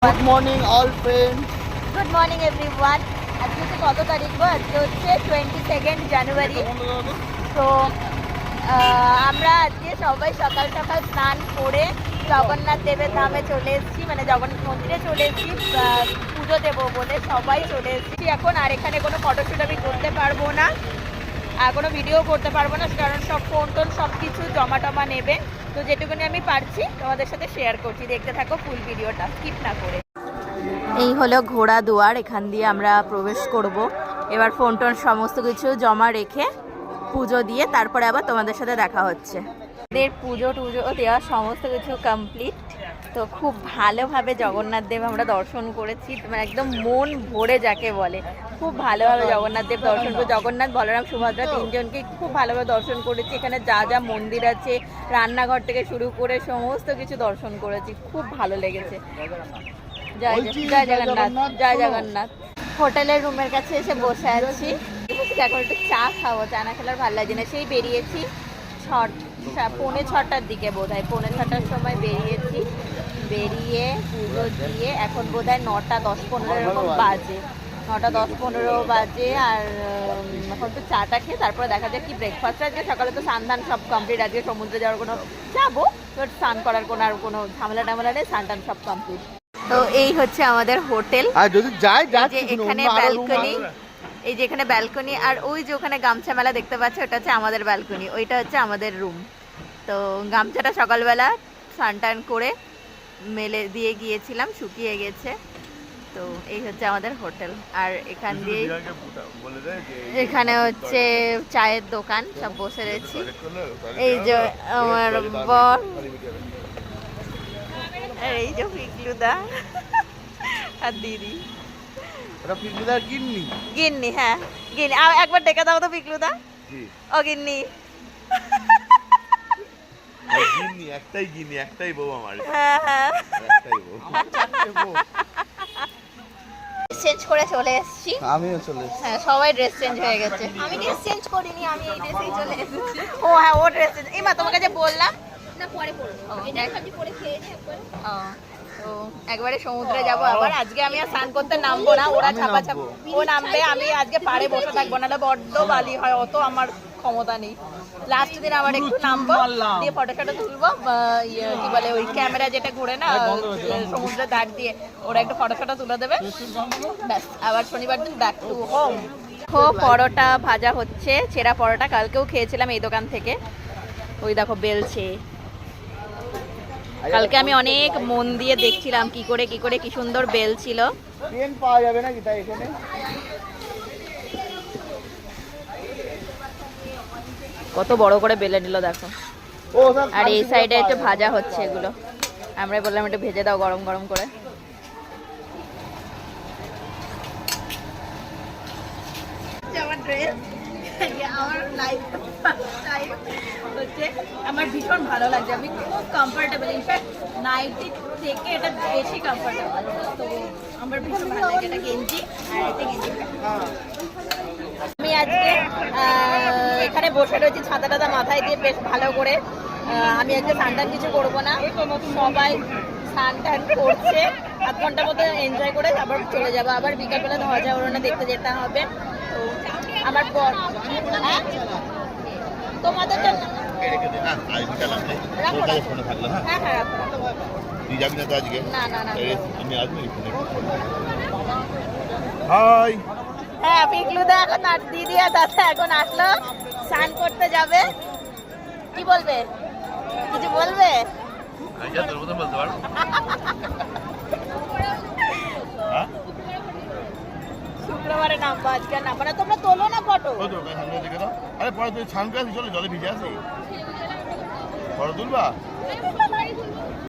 Good morning all friends. Good morning everyone. আজকে হচ্ছে কত তারিখ গো? আজকে হচ্ছে 22 জানুয়ারি। তো আমরা আজকে সবাই সকাল সকাল স্নান করে জগন্নাথ দেবের ধামে চলে এসেছি, মানে জগন্নাথ মন্দিরে চলে এসেছি পুজো দেবো বলে সবাই চলে এসেছি এখন। আর এখানে কোনো ফটোশ্যুট আমি করতে পারবো না, আর কোনো ভিডিও করতে পারবো না, কারণ সব ফোন টোন সব কিছু জমা টমা নেবে। তো যেটুকুনি আমি পারছি তোমাদের সাথে শেয়ার করছি, দেখতে থাকো ফুল ভিডিওটা স্কিপ না করে। এই হলো ঘোড়া দুয়ার, এখান দিয়ে আমরা প্রবেশ করব। এবার ফোন টোন সমস্ত কিছু জমা রেখে পুজো দিয়ে তারপরে আবার তোমাদের সাথে দেখা হচ্ছে। এদের পুজো টুজো দেওয়া সমস্ত কিছু কমপ্লিট। তো খুব ভালোভাবে জগন্নাথ দেব আমরা দর্শন করেছি, মানে একদম মন ভরে যাকে বলে, খুব ভালোভাবে জগন্নাথ দেব দর্শন করে, জগন্নাথ বলরাম সুভদ্রা তিনজনকে খুব ভালোভাবে দর্শন করেছি। এখানে যা যা মন্দির আছে, রান্নাঘর থেকে শুরু করে সমস্ত কিছু দর্শন করেছি, খুব ভালো লেগেছে। জয় জগন্নাথ, জয় জগন্নাথ। হোটেলের রুমের কাছে এসে বসে আছি, এখন একটু চা খাবো, চা না খেলে ভালো লাগছে না। সেই বেরিয়েছি 6:45 দিকে, বোধ হয় 6:45 সময় বেরিয়েছি। বেরিয়ে পুজো দিয়ে এখন বোধ হয় 9:10-15 এরকম বাজে, 9:10-15 বাজে। আর এখন তো চাটা খেয়ে তারপরে দেখা যায় কি ব্রেকফাস্ট। আজকে সকালে তো স্নান ধান সব কমপ্লিট, আজকে সমুদ্রে যাওয়ার কোনো যাবো, বাট স্নান করার কোনো আর কোনো ঝামেলা টামেলা নেই, স্নান টান সব কমপ্লিট। তো এই হচ্ছে আমাদের হোটেল। আর যদি যাই যে এখানে ব্যালকনি, এই যে এখানে ব্যালকনি, আর ওই যে ওখানে গামছা মেলা দেখতে পাচ্ছ, ওটা হচ্ছে আমাদের ব্যালকনি, ওইটা হচ্ছে আমাদের রুম। তো গামছাটা সকালবেলা স্নান টান করে মেলে দিয়ে গিয়েছিলাম, শুকিয়ে গেছে। তো এই হচ্ছে আমাদের হোটেল। আর এখান দিয়ে এখানে হচ্ছে চায়ের দোকান, সব বসে রয়েছি। এই যে আমার বর, এই যে পিকলুদা আর দিদি। পিকলুদার গিন্নি, গিন্নি, হ্যাঁ গিন্নি। একবার ডেকে দাও তো পিকলুদা। ও গিন্নি, গিন্নি একটাই, গিন্নি একটাই বউ আমার। হ্যাঁ হ্যাঁ, একটাই বউ। চেঞ্জ করে চলে এসেছি। আমিও চলে এসেছি। হ্যাঁ, সবাই ড্রেস চেঞ্জ হয়ে গেছে। আমি ড্রেস চেঞ্জ করিনি, আমি এই ড্রেসেই চলে এসেছি। ও হ্যাঁ, ও ড্রেস চেঞ্জ। এই মা তোমাকে যে বললাম না পরে পরবো, এটা খালি পরে খেয়ে নি একবার। তো একবারে সমুদ্রে যাব আবার। আজকে আমি আর স্নান করতে নামবো না, ওরা ছাপা ছাপ ও নামবে, আমি আজকে পাড়ে বসে থাকবো, নাহলে বড্ড বালি হয়, অত আমার ক্ষমতা নেই। লাস্ট দিন আবার একটু নামবো, দিয়ে ফটো ফটো তুলবো, কি বলে ওই ক্যামেরা যেটা ঘুরে না সমুদ্রের ধার দিয়ে, ওরা একটু ফটো ফটো তুলে দেবে, ব্যাস আবার শনিবার দিন ব্যাক টু হোম। পরোটা ভাজা হচ্ছে, ছেঁড়া পরোটা, কালকেও খেয়েছিলাম এই দোকান থেকে। ওই দেখো বেলছে। কালকে আমি অনেক মন দিয়ে দেখছিলাম কি করে কি সুন্দর বেল ছিল। ট্রেন পাওয়া যাবে না কি তাই এখানে? কত বড় করে বেলে নিল দেখো। ও স্যার, আর এই সাইডে একটু ভাজা হচ্ছে এগুলো, আমরা বললাম একটু ভেজে দাও গরম গরম করে। আমার ড্রেস, আমার লাইফ হচ্ছে, আমার ভীষণ ভালো লাগছে, আমি খুব কমফোর্টেবল, ইনফ্যাক্ট নাইটি থেকে এটা বেশি কমফোর্টেবল। তো আমার ভীষণ ভালো লাগে এটা গেঞ্জি, আর এটা গেঞ্জি। আমি আজকে এখানে বসে রয়েছি ছাতা টাতা মাথায় দিয়ে বেশ ভালো করে। আমি আজকে স্নান টান কিছু করবো না, সবাই স্নান টান করছে, আধ ঘন্টার মতো এনজয় করে আবার চলে যাবো। আবার বিকালবেলা ধ্বজা উড়োনা দেখতে যেতে হবে। তো আমার বর, হ্যাঁ তোমাদের জন্য রাখো, হ্যাঁ হ্যাঁ রাখো। তুই যাবি না তো আজকে? না না না, আমি আসবো। হাই। হ্যাঁ পিকলুদা এখন আর দিদি আর দাদা এখন আসলো, স্নান করতে যাবে। কি বলবে, কিছু বলবে? তোর মতো বলতে পারবো। শুক্রবারে নামবো, আজকে নামবো না। তোমরা তোলো না ফটো। আরে পরে তুই স্নান করে চলে জলে ভিজে আসি, ফটো তুলবা।